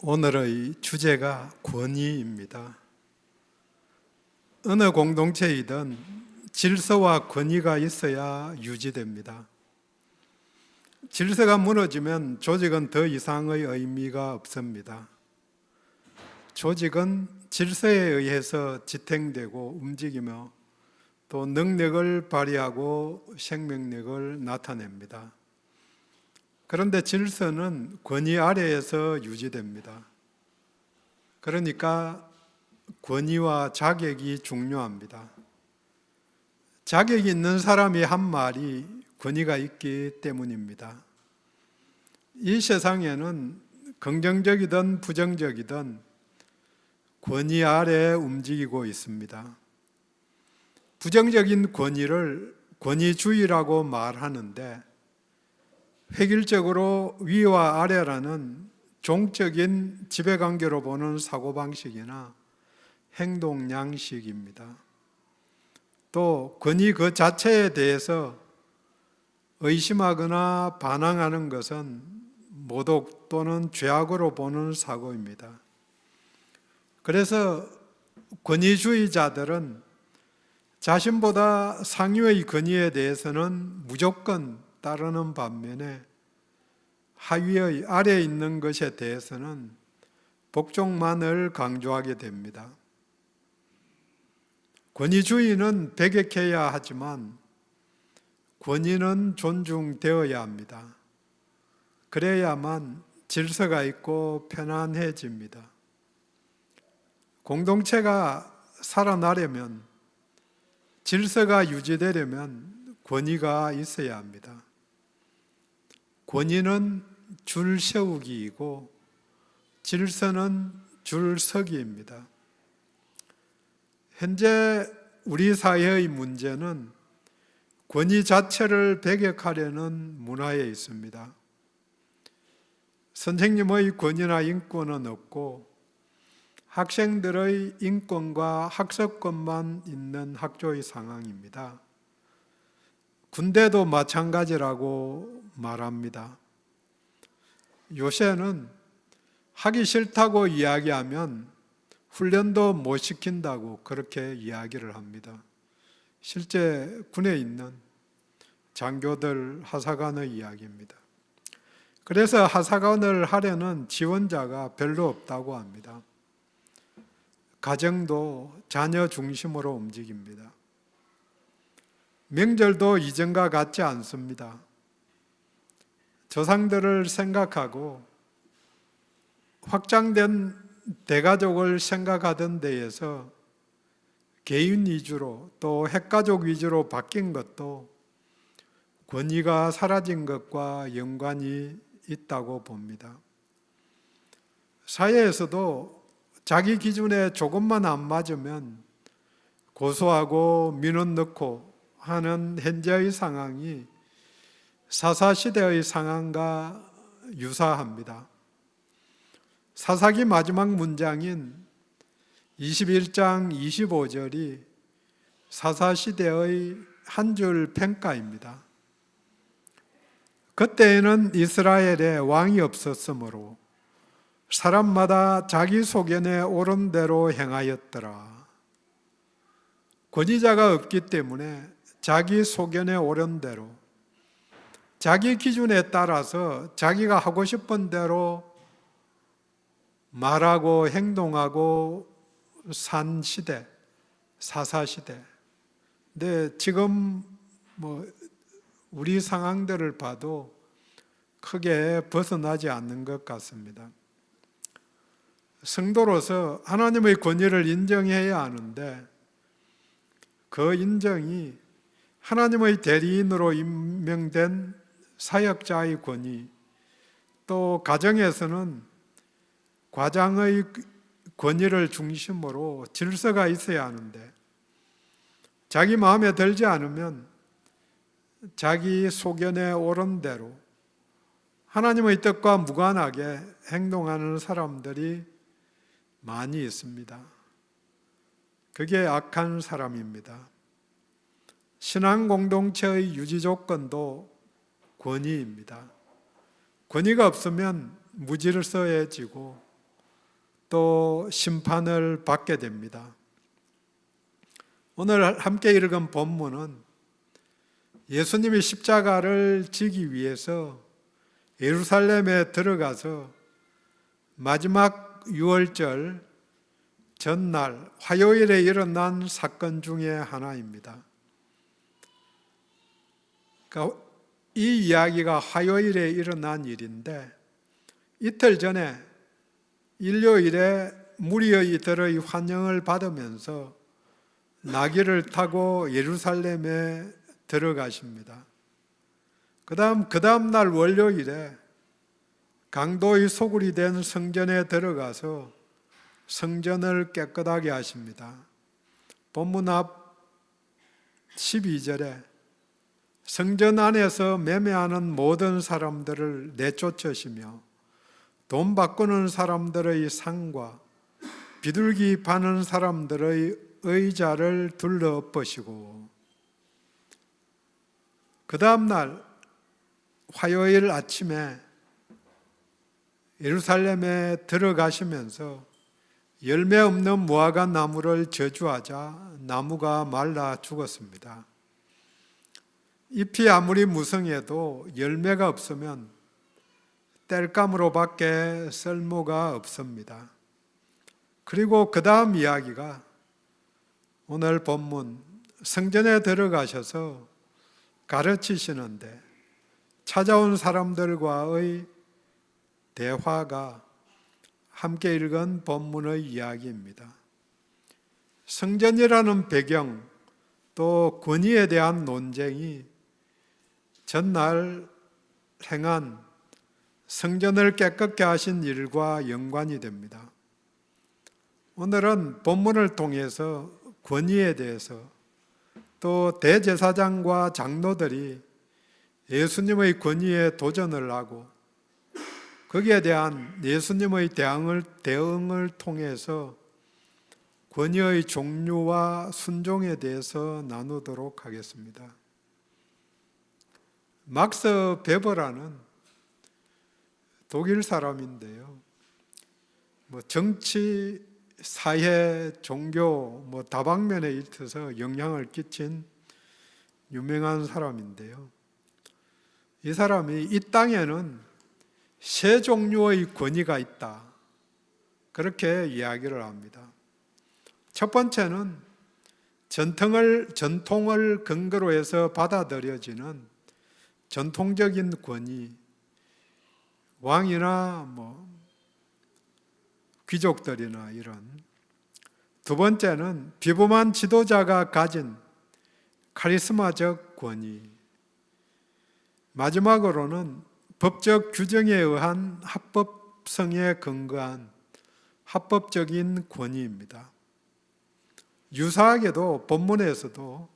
오늘의 주제가 권위입니다. 어느 공동체이든 질서와 권위가 있어야 유지됩니다. 질서가 무너지면 조직은 더 이상의 의미가 없습니다. 조직은 질서에 의해서 지탱되고 움직이며 또 능력을 발휘하고 생명력을 나타냅니다. 그런데 질서는 권위 아래에서 유지됩니다. 그러니까 권위와 자격이 중요합니다. 자격이 있는 사람이 한 말이 권위가 있기 때문입니다. 이 세상에는 긍정적이든 부정적이든 권위 아래 움직이고 있습니다. 부정적인 권위를 권위주의라고 말하는데 획일적으로 위와 아래라는 종적인 지배관계로 보는 사고방식이나 행동 양식입니다. 또 권위 그 자체에 대해서 의심하거나 반항하는 것은 모독 또는 죄악으로 보는 사고입니다. 그래서 권위주의자들은 자신보다 상위의 권위에 대해서는 무조건 따르는 반면에 하위의 아래에 있는 것에 대해서는 복종만을 강조하게 됩니다. 권위주의는 배격해야 하지만 권위는 존중되어야 합니다. 그래야만 질서가 있고 편안해집니다. 공동체가 살아나려면, 질서가 유지되려면 권위가 있어야 합니다. 권위는 줄 세우기이고 질서는 줄 서기입니다. 현재 우리 사회의 문제는 권위 자체를 배격하려는 문화에 있습니다. 선생님의 권위나 인권은 없고 학생들의 인권과 학습권만 있는 학교의 상황입니다. 군대도 마찬가지라고 말합니다. 요새는 하기 싫다고 이야기하면 훈련도 못 시킨다고 그렇게 이야기를 합니다. 실제 군에 있는 장교들, 하사관의 이야기입니다. 그래서 하사관을 하려는 지원자가 별로 없다고 합니다. 가정도 자녀 중심으로 움직입니다. 명절도 이전과 같지 않습니다. 조상들을 생각하고 확장된 대가족을 생각하던 데에서 개인 위주로 또 핵가족 위주로 바뀐 것도 권위가 사라진 것과 연관이 있다고 봅니다. 사회에서도 자기 기준에 조금만 안 맞으면 고소하고 민원 넣고 하는 현재의 상황이 사사시대의 상황과 유사합니다. 사사기 마지막 문장인 21장 25절이 사사시대의 한 줄 평가입니다. 그때에는 이스라엘에 왕이 없었으므로 사람마다 자기 소견에 옳은 대로 행하였더라. 권위자가 없기 때문에 자기 소견에 옳은 대로, 자기 기준에 따라서 자기가 하고 싶은 대로 말하고 행동하고 산 시대, 사사시대. 근데 지금 우리 상황들을 봐도 크게 벗어나지 않는 것 같습니다. 성도로서 하나님의 권위를 인정해야 하는데 그 인정이 하나님의 대리인으로 임명된 사역자의 권위, 또 가정에서는 과장의 권위를 중심으로 질서가 있어야 하는데 자기 마음에 들지 않으면 자기 소견에 옳은 대로 하나님의 뜻과 무관하게 행동하는 사람들이 많이 있습니다. 그게 악한 사람입니다. 신앙 공동체의 유지 조건도 권위입니다. 권위가 없으면 무질서해지고 또 심판을 받게 됩니다. 오늘 함께 읽은 본문은 예수님이 십자가를 지기 위해서 예루살렘에 들어가서 마지막 유월절 전날 화요일에 일어난 사건 중에 하나입니다. 그러니까 이 이야기가 화요일에 일어난 일인데 이틀 전에 일요일에 무리의 이들의 환영을 받으면서 나귀를 타고 예루살렘에 들어가십니다. 그 다음 날 월요일에 강도의 소굴이 된 성전에 들어가서 성전을 깨끗하게 하십니다. 본문 앞 12절에 성전 안에서 매매하는 모든 사람들을 내쫓으시며 돈 바꾸는 사람들의 상과 비둘기 파는 사람들의 의자를 둘러 엎으시고 그 다음 날 화요일 아침에 예루살렘에 들어가시면서 열매 없는 무화과 나무를 저주하자 나무가 말라 죽었습니다. 잎이 아무리 무성해도 열매가 없으면 땔감으로밖에 쓸모가 없습니다. 그리고 그 다음 이야기가 오늘 본문 성전에 들어가셔서 가르치시는데 찾아온 사람들과의 대화가 함께 읽은 본문의 이야기입니다. 성전이라는 배경 또 권위에 대한 논쟁이 전날 행한 성전을 깨끗게 하신 일과 연관이 됩니다. 오늘은 본문을 통해서 권위에 대해서 또 대제사장과 장로들이 예수님의 권위에 도전을 하고 거기에 대한 예수님의 대응을 통해서 권위의 종류와 순종에 대해서 나누도록 하겠습니다. 막스 베버라는 독일 사람인데요. 정치, 사회, 종교 다방면에 있어서 영향을 끼친 유명한 사람인데요. 이 사람이 이 땅에는 세 종류의 권위가 있다. 그렇게 이야기를 합니다. 첫 번째는 전통을 근거로 해서 받아들여지는 전통적인 권위, 왕이나 귀족들이나 이런. 두 번째는 비범한 지도자가 가진 카리스마적 권위. 마지막으로는 법적 규정에 의한 합법성에 근거한 합법적인 권위입니다. 유사하게도 본문에서도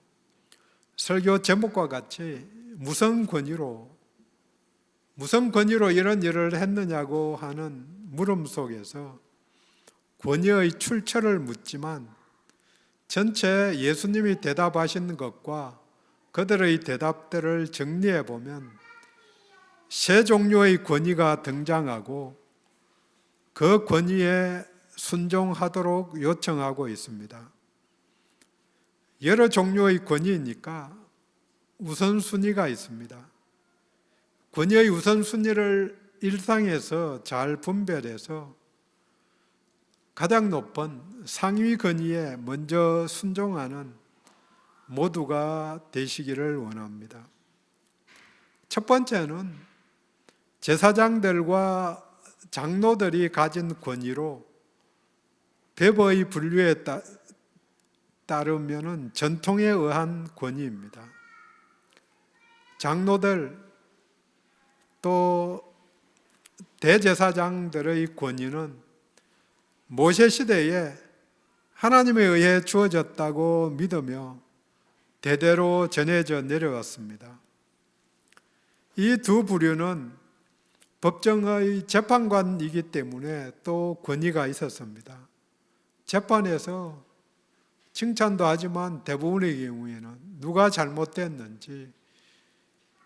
설교 제목과 같이 무슨 권위로 이런 일을 했느냐고 하는 물음 속에서 권위의 출처를 묻지만 전체 예수님이 대답하신 것과 그들의 대답들을 정리해 보면 세 종류의 권위가 등장하고 그 권위에 순종하도록 요청하고 있습니다. 여러 종류의 권위이니까 우선순위가 있습니다. 권위의 우선순위를 일상에서 잘 분별해서 가장 높은 상위 권위에 먼저 순종하는 모두가 되시기를 원합니다. 첫 번째는 제사장들과 장로들이 가진 권위로 베버의 분류에 따르면 전통에 의한 권위입니다. 장로들 또 대제사장들의 권위는 모세 시대에 하나님에 의해 주어졌다고 믿으며 대대로 전해져 내려왔습니다. 이 두 부류는 법정의 재판관이기 때문에 또 권위가 있었습니다. 재판에서 칭찬도 하지만 대부분의 경우에는 누가 잘못됐는지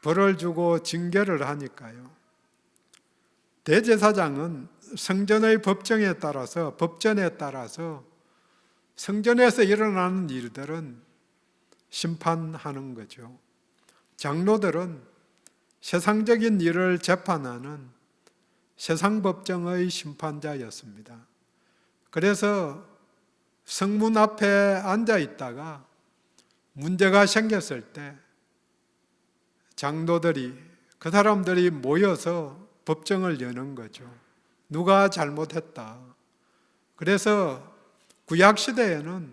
벌을 주고 징계를 하니까요. 대제사장은 성전의 법전에 따라서 성전에서 일어나는 일들은 심판하는 거죠. 장로들은 세상적인 일을 재판하는 세상 법정의 심판자였습니다. 그래서 성문 앞에 앉아 있다가 문제가 생겼을 때 장로들이, 그 사람들이 모여서 법정을 여는 거죠. 누가 잘못했다. 그래서 구약시대에는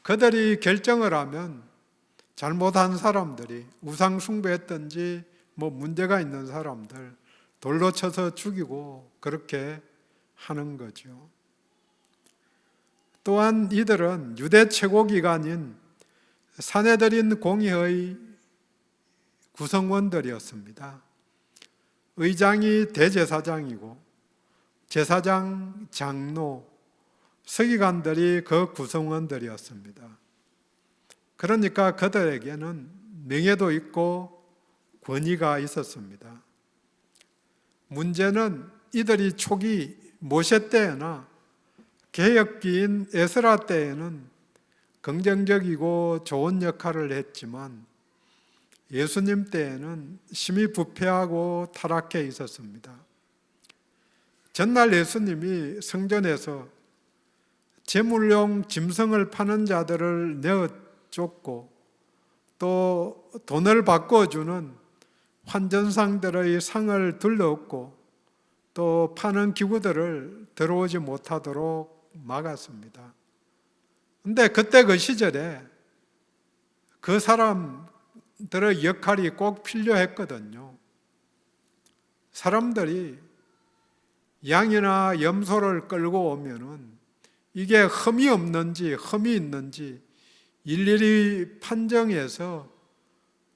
그들이 결정을 하면 잘못한 사람들이, 우상 숭배했든지 문제가 있는 사람들 돌로 쳐서 죽이고 그렇게 하는 거죠. 또한 이들은 유대 최고기관인 산헤드린 공의의 구성원들이었습니다. 의장이 대제사장이고 제사장, 장로, 서기관들이 그 구성원들이었습니다. 그러니까 그들에게는 명예도 있고 권위가 있었습니다. 문제는 이들이 초기 모세 때나 개혁기인 에스라 때에는 긍정적이고 좋은 역할을 했지만 예수님 때에는 심히 부패하고 타락해 있었습니다. 전날 예수님이 성전에서 제물용 짐승을 파는 자들을 내어 쫓고 또 돈을 바꿔주는 환전상들의 상을 둘러엎고 또 파는 기구들을 들어오지 못하도록 막았습니다. 근데 그때 그 시절에 그 사람들의 역할이 꼭 필요했거든요. 사람들이 양이나 염소를 끌고 오면은 이게 흠이 없는지 흠이 있는지 일일이 판정해서,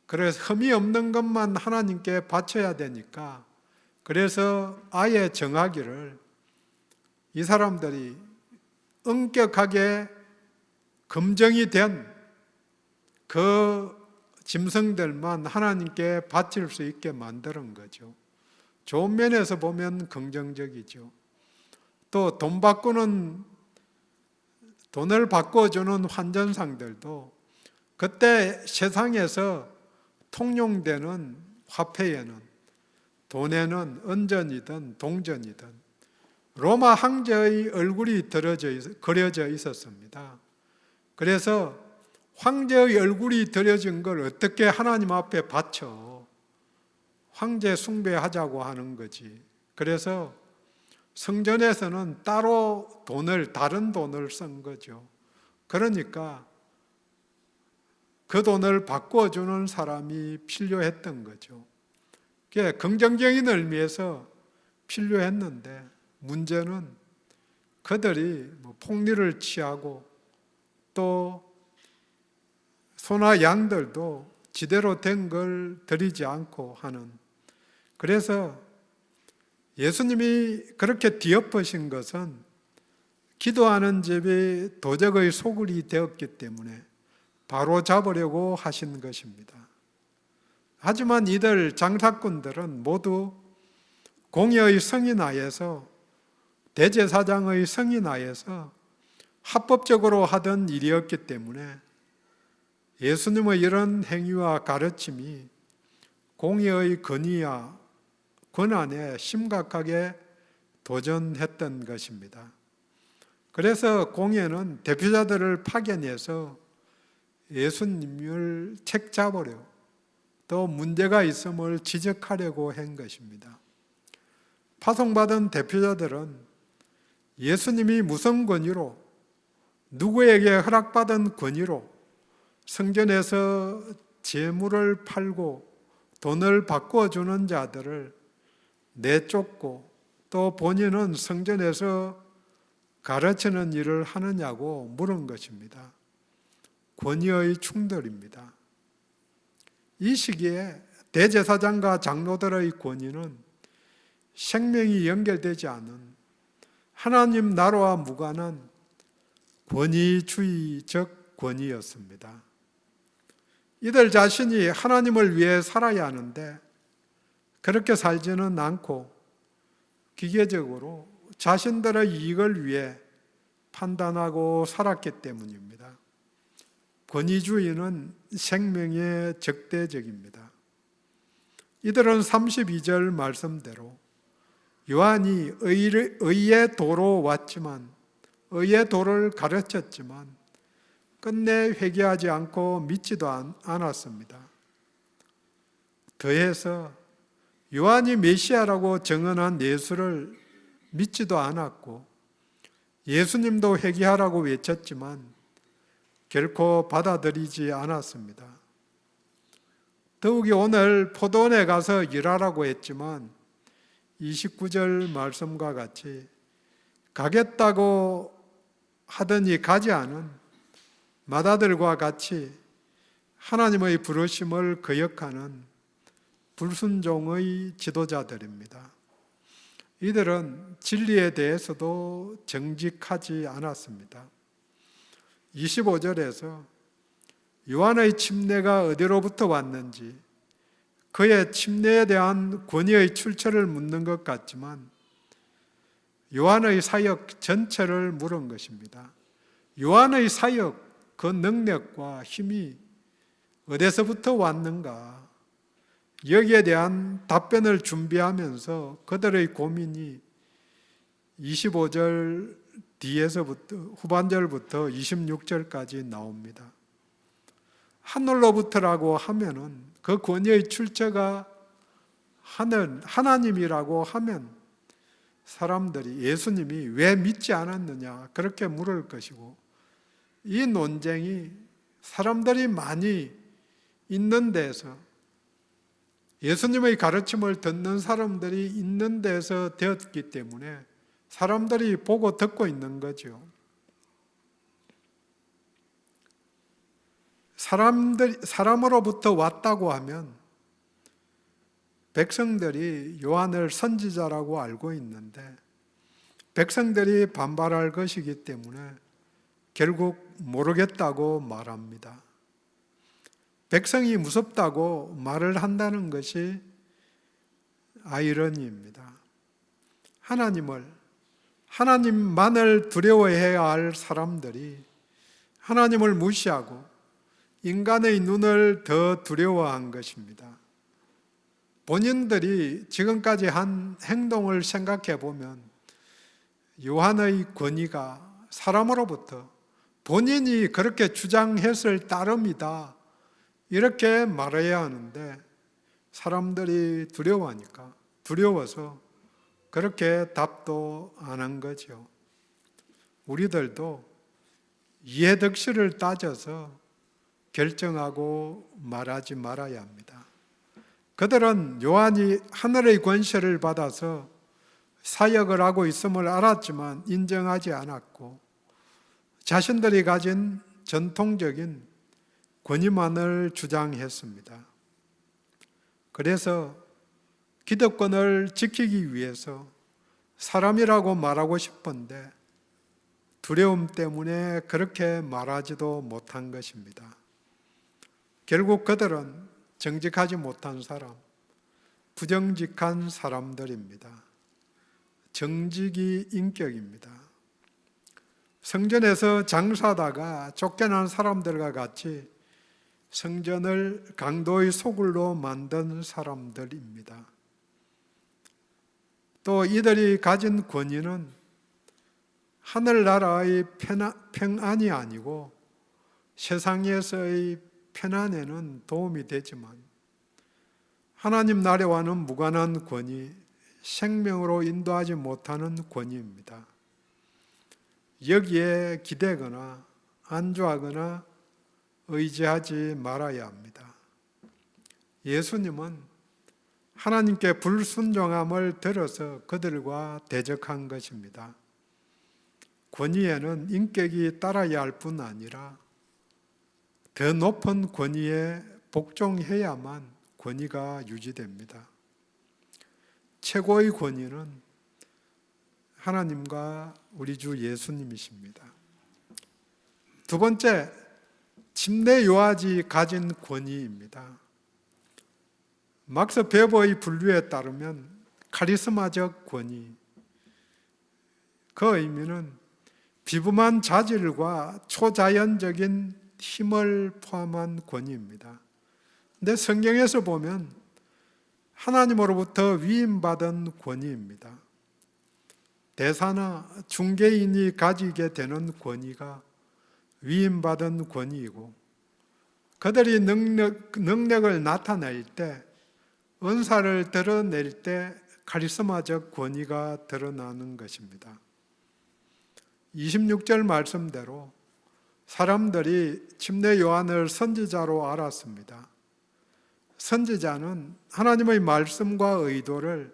그래서 흠이 없는 것만 하나님께 바쳐야 되니까, 그래서 아예 정하기를 이 사람들이 엄격하게 검증이 된 그 짐승들만 하나님께 바칠 수 있게 만드는 거죠. 좋은 면에서 보면 긍정적이죠. 또 돈을 바꿔주는 환전상들도 그때 세상에서 통용되는 화폐에는, 돈에는 은전이든 동전이든 로마 황제의 얼굴이 그려져 있었습니다. 그래서 황제의 얼굴이 그려진 걸 어떻게 하나님 앞에 바쳐 황제 숭배하자고 하는 거지. 그래서 성전에서는 따로 다른 돈을 쓴 거죠. 그러니까 그 돈을 바꿔주는 사람이 필요했던 거죠. 그게 긍정적인 의미에서 필요했는데, 문제는 그들이 폭리를 취하고 또 소나 양들도 지대로 된 걸 드리지 않고 하는, 그래서 예수님이 그렇게 뒤엎으신 것은 기도하는 집이 도적의 소굴이 되었기 때문에 바로 잡으려고 하신 것입니다. 하지만 이들 장사꾼들은 모두 공의의 성인하에서, 대제사장의 성인하에서 합법적으로 하던 일이었기 때문에 예수님의 이런 행위와 가르침이 공의의 권위와 권한에 심각하게 도전했던 것입니다. 그래서 공회는 대표자들을 파견해서 예수님을 책잡으려, 또 문제가 있음을 지적하려고 한 것입니다. 파송받은 대표자들은 예수님이 무슨 권위로, 누구에게 허락받은 권위로 성전에서 재물을 팔고 돈을 바꿔주는 자들을 내쫓고 또 본인은 성전에서 가르치는 일을 하느냐고 물은 것입니다. 권위의 충돌입니다. 이 시기에 대제사장과 장로들의 권위는 생명이 연결되지 않은 하나님 나라와 무관한 권위주의적 권위였습니다. 이들 자신이 하나님을 위해 살아야 하는데 그렇게 살지는 않고 기계적으로 자신들의 이익을 위해 판단하고 살았기 때문입니다. 권위주의는 생명에 적대적입니다. 이들은 32절 말씀대로 요한이 의의 도로 왔지만, 의의 도를 가르쳤지만 끝내 회개하지 않고 믿지도 않았습니다. 더해서 요한이 메시아라고 증언한 예수를 믿지도 않았고, 예수님도 회개하라고 외쳤지만 결코 받아들이지 않았습니다. 더욱이 오늘 포도원에 가서 일하라고 했지만 29절 말씀과 같이 가겠다고 하더니 가지 않은 맏아들과 같이 하나님의 부르심을 거역하는 불순종의 지도자들입니다. 이들은 진리에 대해서도 정직하지 않았습니다. 25절에서 요한의 침례가 어디로부터 왔는지, 그의 침례에 대한 권위의 출처를 묻는 것 같지만 요한의 사역 전체를 물은 것입니다. 요한의 사역, 그 능력과 힘이 어디서부터 왔는가? 여기에 대한 답변을 준비하면서 그들의 고민이 25절 뒤에서부터 후반절부터 26절까지 나옵니다. 하늘로부터라고 하면은 그 권위의 출처가 하나님이라고 하면 사람들이 예수님이 왜 믿지 않았느냐 그렇게 물을 것이고, 이 논쟁이 사람들이 많이 있는 데서, 예수님의 가르침을 듣는 사람들이 있는 데서 되었기 때문에 사람들이 보고 듣고 있는 거죠. 사람으로부터 왔다고 하면 백성들이 요한을 선지자라고 알고 있는데 백성들이 반발할 것이기 때문에 결국 모르겠다고 말합니다. 백성이 무섭다고 말을 한다는 것이 아이러니입니다. 하나님만을 두려워해야 할 사람들이 하나님을 무시하고 인간의 눈을 더 두려워한 것입니다. 본인들이 지금까지 한 행동을 생각해 보면 요한의 권위가 사람으로부터 본인이 그렇게 주장했을 따름이다 이렇게 말해야 하는데, 사람들이 두려워서 그렇게 답도 안 한 거죠. 우리들도 이해득실을 따져서 결정하고 말하지 말아야 합니다. 그들은 요한이 하늘의 권세를 받아서 사역을 하고 있음을 알았지만 인정하지 않았고, 자신들이 가진 전통적인 권위만을 주장했습니다. 그래서 기득권을 지키기 위해서 사람이라고 말하고 싶은데 두려움 때문에 그렇게 말하지도 못한 것입니다. 결국 그들은 정직하지 못한 사람, 부정직한 사람들입니다. 정직이 인격입니다. 성전에서 장사하다가 쫓겨난 사람들과 같이 성전을 강도의 소굴로 만든 사람들입니다. 또 이들이 가진 권위는 하늘나라의 평안이 아니고 세상에서의 편안에는 도움이 되지만 하나님 나라와는 무관한 권위, 생명으로 인도하지 못하는 권위입니다. 여기에 기대거나 안주하거나 의지하지 말아야 합니다. 예수님은 하나님께 불순종함을 들어서 그들과 대적한 것입니다. 권위에는 인격이 따라야 할 뿐 아니라 더 높은 권위에 복종해야만 권위가 유지됩니다. 최고의 권위는 하나님과 우리 주 예수님이십니다. 두 번째, 침례 요한이 가진 권위입니다. 막스 베버의 분류에 따르면 카리스마적 권위, 그 의미는 비범한 자질과 초자연적인 힘을 포함한 권위입니다. 근데 성경에서 보면 하나님으로부터 위임받은 권위입니다. 대사나 중개인이 가지게 되는 권위가 위임받은 권위이고, 그들이 능력을 나타낼 때, 은사를 드러낼 때 카리스마적 권위가 드러나는 것입니다. 26절 말씀대로 사람들이 침례 요한을 선지자로 알았습니다. 선지자는 하나님의 말씀과 의도를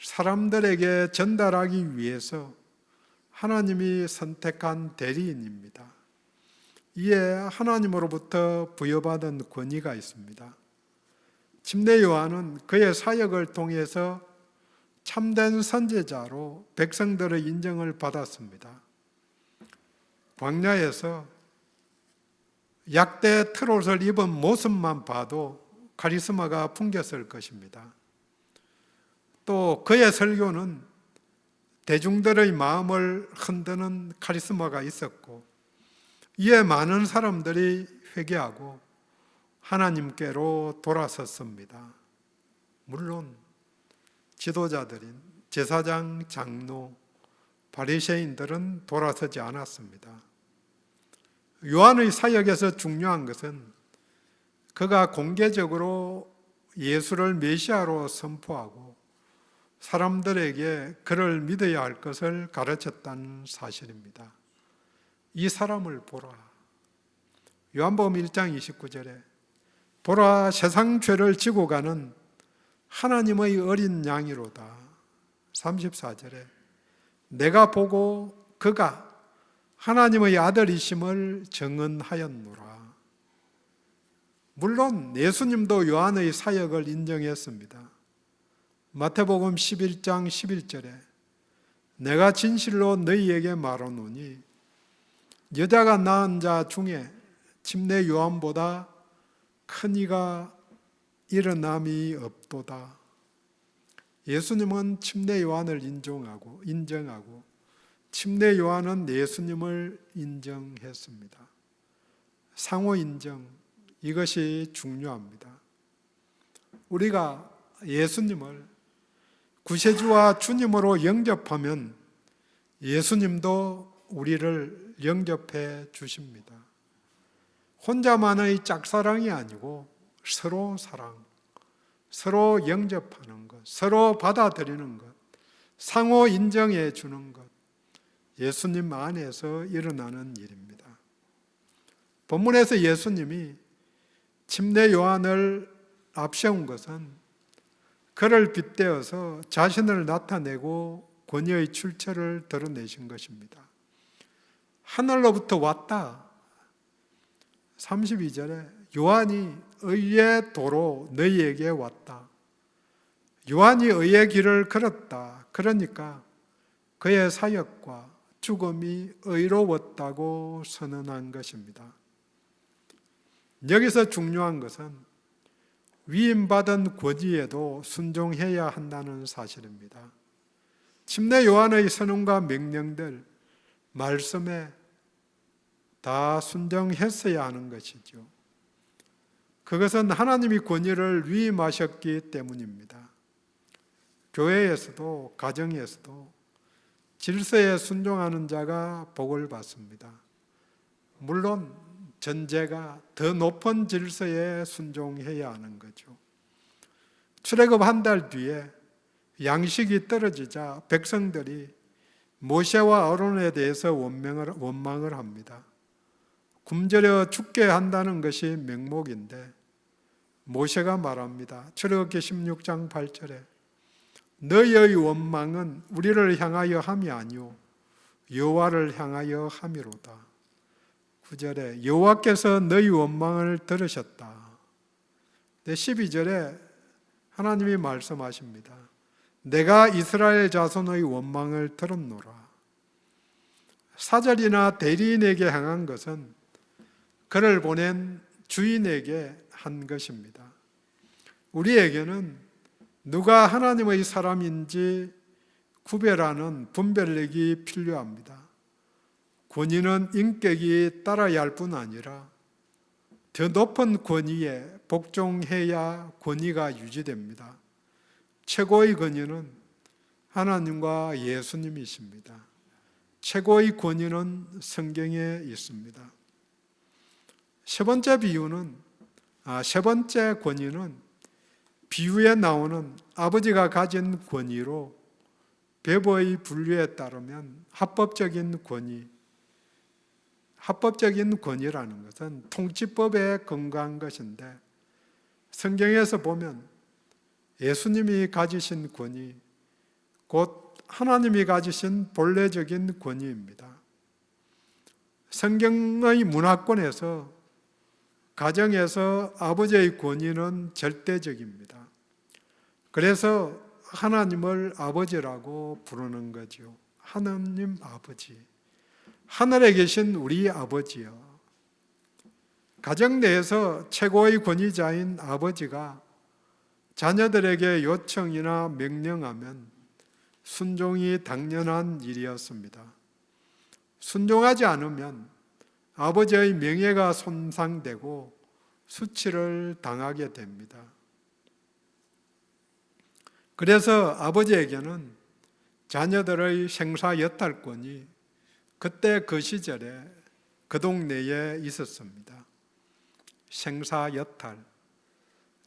사람들에게 전달하기 위해서 하나님이 선택한 대리인입니다. 이에 하나님으로부터 부여받은 권위가 있습니다. 침례 요한은 그의 사역을 통해서 참된 선지자로 백성들의 인정을 받았습니다. 광야에서 약대 트롯을 입은 모습만 봐도 카리스마가 풍겼을 것입니다. 또 그의 설교는 대중들의 마음을 흔드는 카리스마가 있었고, 이에 많은 사람들이 회개하고 하나님께로 돌아섰습니다. 물론 지도자들인 제사장, 장로, 바리새인들은 돌아서지 않았습니다. 요한의 사역에서 중요한 것은 그가 공개적으로 예수를 메시아로 선포하고 사람들에게 그를 믿어야 할 것을 가르쳤다는 사실입니다. 이 사람을 보라. 요한복음 1장 29절에 보라, 세상 죄를 지고 가는 하나님의 어린 양이로다. 34절에 내가 보고 그가 하나님의 아들이심을 증언하였노라. 물론 예수님도 요한의 사역을 인정했습니다. 마태복음 11장 11절에 내가 진실로 너희에게 말하노니 여자가 낳은 자 중에 침례 요한보다 큰 이가 일어남이 없도다. 예수님은 침례 요한을 인정하고 침례 요한은 예수님을 인정했습니다. 상호 인정, 이것이 중요합니다. 우리가 예수님을 구세주와 주님으로 영접하면 예수님도 우리를 영접해 주십니다. 혼자만의 짝사랑이 아니고 서로 사랑, 서로 영접하는 것, 서로 받아들이는 것, 상호 인정해 주는 것, 예수님 안에서 일어나는 일입니다. 본문에서 예수님이 침례 요한을 앞세운 것은 그를 빗대어서 자신을 나타내고 권위의 출처를 드러내신 것입니다. 하늘로부터 왔다. 32절에 요한이 의의 도로 너희에게 왔다. 요한이 의의 길을 걸었다. 그러니까 그의 사역과 죽음이 의로웠다고 선언한 것입니다. 여기서 중요한 것은 위임받은 권위에도 순종해야 한다는 사실입니다. 침례 요한의 선언과 명령들, 말씀에 다 순종했어야 하는 것이죠. 그것은 하나님이 권위를 위임하셨기 때문입니다. 교회에서도 가정에서도 질서에 순종하는 자가 복을 받습니다. 물론 전제가 더 높은 질서에 순종해야 하는 거죠. 출애굽 한 달 뒤에 양식이 떨어지자 백성들이 모세와 아론에 대해서 원망을 합니다. 굶주려 죽게 한다는 것이 명목인데 모세가 말합니다. 출애굽기 16장 8절에 너희의 원망은 우리를 향하여 함이 아니오 여호와를 향하여 함이로다. 9절에 여호와께서 너희 원망을 들으셨다. 12절에 하나님이 말씀하십니다. 내가 이스라엘 자손의 원망을 들었노라. 사절이나 대리인에게 향한 것은 그를 보낸 주인에게 한 것입니다. 우리에게는 누가 하나님의 사람인지 구별하는 분별력이 필요합니다. 권위는 인격이 따라야 할 뿐 아니라 더 높은 권위에 복종해야 권위가 유지됩니다. 최고의 권위는 하나님과 예수님이십니다. 최고의 권위는 성경에 있습니다. 세 번째 권위는 비유에 나오는 아버지가 가진 권위로 배부의 분류에 따르면 합법적인 권위라는 것은 통치법에 근거한 것인데 성경에서 보면 예수님이 가지신 권위, 곧 하나님이 가지신 본래적인 권위입니다. 성경의 문화권에서 가정에서 아버지의 권위는 절대적입니다. 그래서 하나님을 아버지라고 부르는 거죠. 하나님 아버지. 하늘에 계신 우리 아버지요. 가정 내에서 최고의 권위자인 아버지가 자녀들에게 요청이나 명령하면 순종이 당연한 일이었습니다. 순종하지 않으면 아버지의 명예가 손상되고 수치를 당하게 됩니다. 그래서 아버지에게는 자녀들의 생사 여탈권이 그때 그 시절에 그 동네에 있었습니다. 생사 여탈,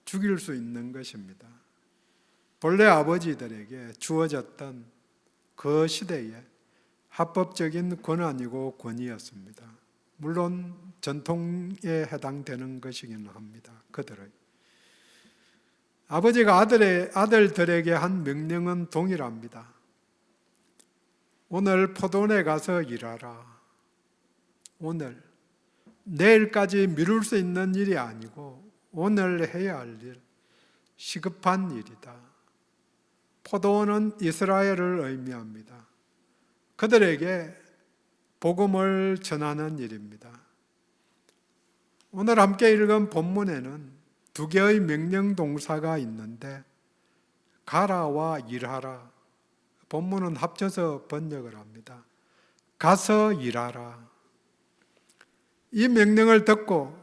죽일 수 있는 것입니다. 본래 아버지들에게 주어졌던 그 시대에 합법적인 권한이고 권위였습니다. 물론 전통에 해당되는 것이기는 합니다. 그들의 아버지가 아들들에게 한 명령은 동일합니다. 오늘 포도원에 가서 일하라. 오늘, 내일까지 미룰 수 있는 일이 아니고 오늘 해야 할 일, 시급한 일이다. 포도원은 이스라엘을 의미합니다. 그들에게 복음을 전하는 일입니다. 오늘 함께 읽은 본문에는 두 개의 명령 동사가 있는데 가라와 일하라. 본문은 합쳐서 번역을 합니다. 가서 일하라. 이 명령을 듣고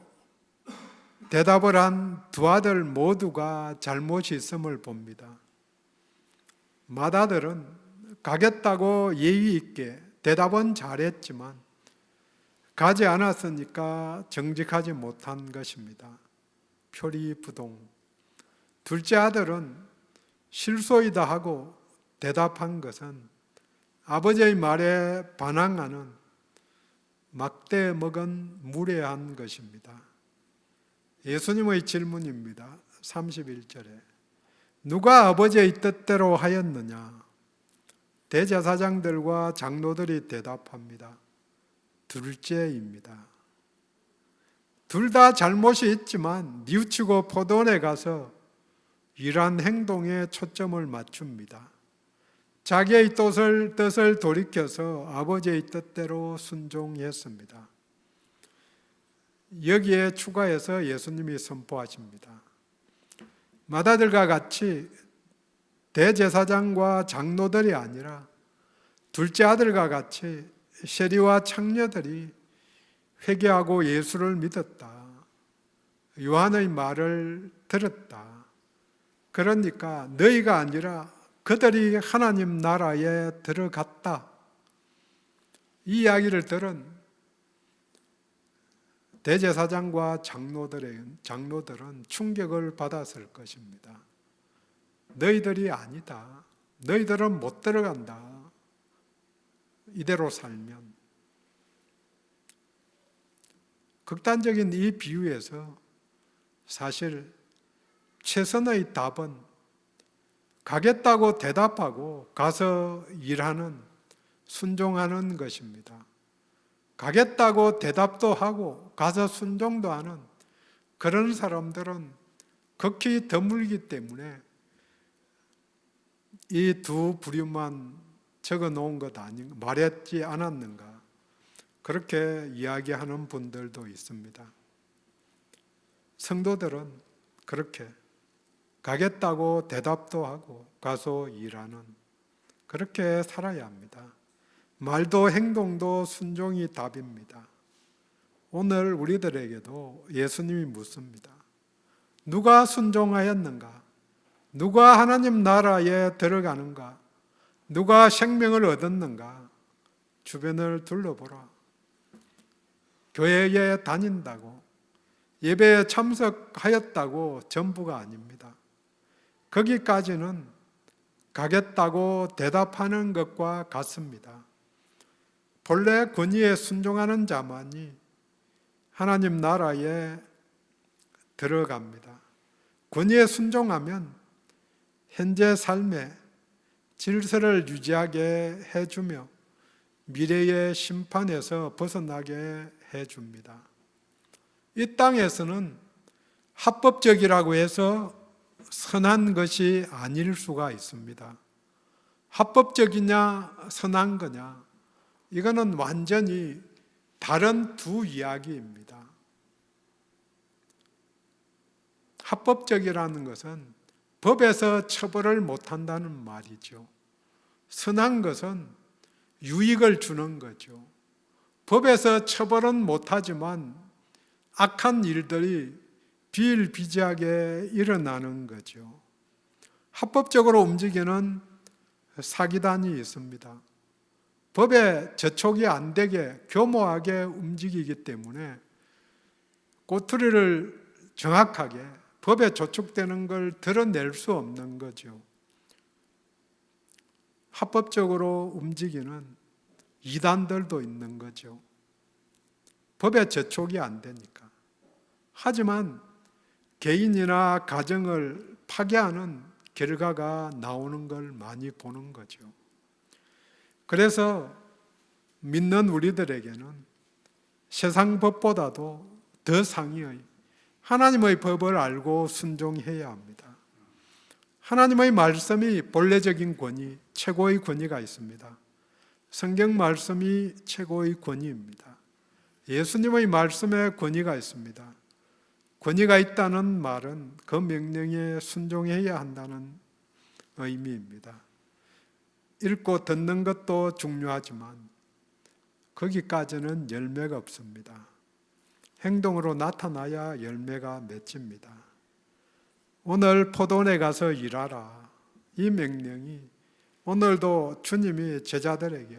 대답을 한 두 아들 모두가 잘못이 있음을 봅니다. 맏아들은 가겠다고 예의 있게 대답은 잘했지만 가지 않았으니까 정직하지 못한 것입니다. 표리부동. 둘째 아들은 실소이다 하고 대답한 것은 아버지의 말에 반항하는 막대 먹은 무례한 것입니다. 예수님의 질문입니다. 31절에 누가 아버지의 뜻대로 하였느냐? 대제사장들과 장로들이 대답합니다. 둘째입니다. 둘 다 잘못이 있지만 뉘우치고 포도원에 가서 일한 행동에 초점을 맞춥니다. 자기의 뜻을 돌이켜서 아버지의 뜻대로 순종했습니다. 여기에 추가해서 예수님이 선포하십니다. 맏아들과 같이 대제사장과 장로들이 아니라 둘째 아들과 같이 세리와 창녀들이 회개하고 예수를 믿었다. 요한의 말을 들었다. 그러니까 너희가 아니라 그들이 하나님 나라에 들어갔다. 이 이야기를 들은 대제사장과 장로들은 충격을 받았을 것입니다. 너희들이 아니다. 너희들은 못 들어간다. 이대로 살면. 극단적인 이 비유에서 사실 최선의 답은 가겠다고 대답하고 가서 일하는, 순종하는 것입니다. 가겠다고 대답도 하고 가서 순종도 하는 그런 사람들은 극히 드물기 때문에 이 두 부류만 적어 놓은 것 아닌가, 말했지 않았는가, 그렇게 이야기하는 분들도 있습니다. 성도들은 그렇게 가겠다고 대답도 하고 가서 일하는 그렇게 살아야 합니다. 말도 행동도 순종이 답입니다. 오늘 우리들에게도 예수님이 묻습니다. 누가 순종하였는가? 누가 하나님 나라에 들어가는가? 누가 생명을 얻었는가? 주변을 둘러보라. 교회에 다닌다고, 예배에 참석하였다고 전부가 아닙니다. 거기까지는 가겠다고 대답하는 것과 같습니다. 본래 권위에 순종하는 자만이 하나님 나라에 들어갑니다. 권위에 순종하면 현재 삶에 질서를 유지하게 해주며 미래의 심판에서 벗어나게 해줍니다. 이 땅에서는 합법적이라고 해서 선한 것이 아닐 수가 있습니다. 합법적이냐 선한 거냐, 이거는 완전히 다른 두 이야기입니다. 합법적이라는 것은 법에서 처벌을 못한다는 말이죠. 선한 것은 유익을 주는 거죠. 법에서 처벌은 못하지만 악한 일들이 비일비재하게 일어나는 거죠. 합법적으로 움직이는 사기단이 있습니다. 법에 저촉이 안 되게 교모하게 움직이기 때문에 꼬투리를 정확하게 법에 저촉되는 걸 드러낼 수 없는 거죠. 합법적으로 움직이는 이단들도 있는 거죠. 법에 저촉이 안 되니까. 하지만 개인이나 가정을 파괴하는 결과가 나오는 걸 많이 보는 거죠. 그래서 믿는 우리들에게는 세상 법보다도 더 상위의 하나님의 법을 알고 순종해야 합니다. 하나님의 말씀이 본래적인 권위, 최고의 권위가 있습니다. 성경 말씀이 최고의 권위입니다. 예수님의 말씀에 권위가 있습니다. 권위가 있다는 말은 그 명령에 순종해야 한다는 의미입니다. 읽고 듣는 것도 중요하지만 거기까지는 열매가 없습니다. 행동으로 나타나야 열매가 맺힙니다. 오늘 포도원에 가서 일하라. 이 명령이 오늘도 주님이 제자들에게,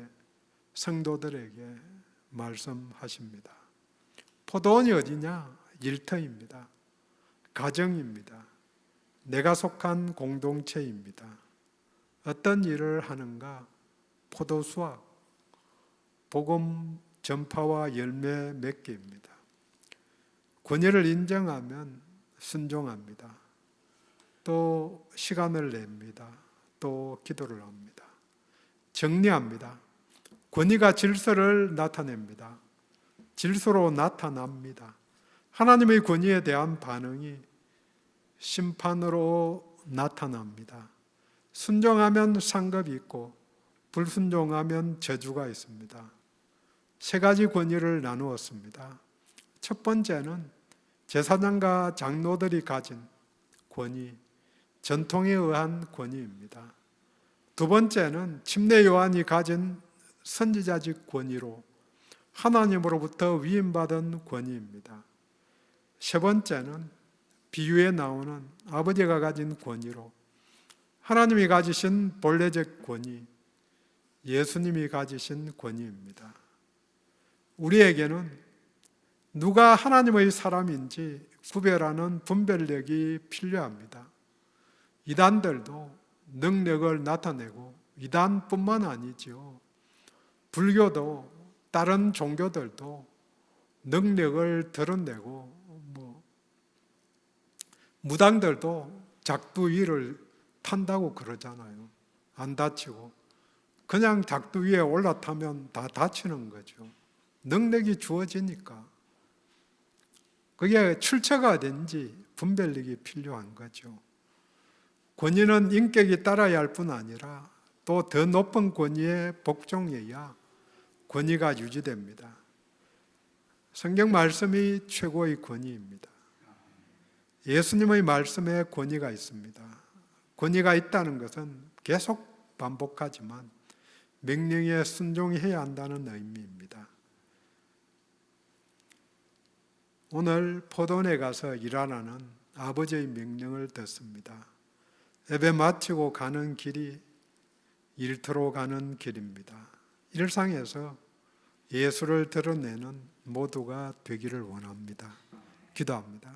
성도들에게 말씀하십니다. 포도원이 어디냐? 일터입니다. 가정입니다. 내가 속한 공동체입니다. 어떤 일을 하는가? 포도수확, 복음 전파와 열매 맺기입니다. 권위를 인정하면 순종합니다. 또 시간을 냅니다. 또 기도를 합니다. 정리합니다. 권위가 질서를 나타냅니다. 질서로 나타납니다. 하나님의 권위에 대한 반응이 심판으로 나타납니다. 순종하면 상급이 있고 불순종하면 저주가 있습니다. 세 가지 권위를 나누었습니다. 첫 번째는 제사장과 장로들이 가진 권위, 전통에 의한 권위입니다. 두 번째는 침례 요한이 가진 선지자직 권위로 하나님으로부터 위임받은 권위입니다. 세 번째는 비유에 나오는 아버지가 가진 권위로 하나님이 가지신 본래적 권위, 예수님이 가지신 권위입니다. 우리에게는 누가 하나님의 사람인지 구별하는 분별력이 필요합니다. 이단들도 능력을 나타내고 이단뿐만 아니죠. 불교도 다른 종교들도 능력을 드러내고 무당들도 작두 위를 탄다고 그러잖아요. 안 다치고. 그냥 작두 위에 올라타면 다 다치는 거죠. 능력이 주어지니까. 그게 출처가 된지 분별력이 필요한 거죠. 권위는 인격이 따라야 할 뿐 아니라 또 더 높은 권위에 복종해야 권위가 유지됩니다. 성경 말씀이 최고의 권위입니다. 예수님의 말씀에 권위가 있습니다. 권위가 있다는 것은 계속 반복하지만 명령에 순종해야 한다는 의미입니다. 오늘 포도원에 가서 일하라는 아버지의 명령을 듣습니다. 예배 마치고 가는 길이 일터로 가는 길입니다. 일상에서 예수를 드러내는 모두가 되기를 원합니다. 기도합니다.